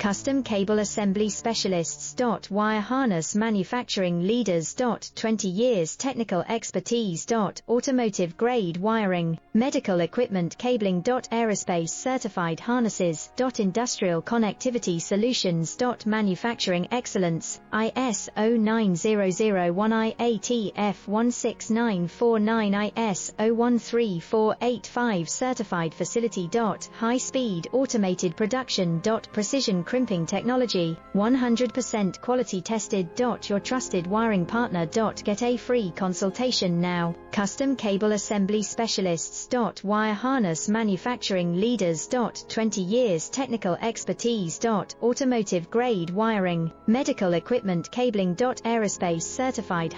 Custom Cable Assembly Specialists. Wire Harness Manufacturing Leaders. 20 years technical expertise. Automotive grade wiring, medical equipment cabling. Aerospace certified harnesses. Industrial connectivity solutions. Manufacturing excellence, ISO 9001 IATF 16949 ISO 13485 certified facility. High speed automated production. Precision crimping technology, 100% quality tested. Your trusted wiring partner. Get a free consultation now. Custom Cable Assembly Specialists. Wire Harness Manufacturing Leaders. 20 years technical expertise. Automotive grade wiring, medical equipment cabling. Aerospace certified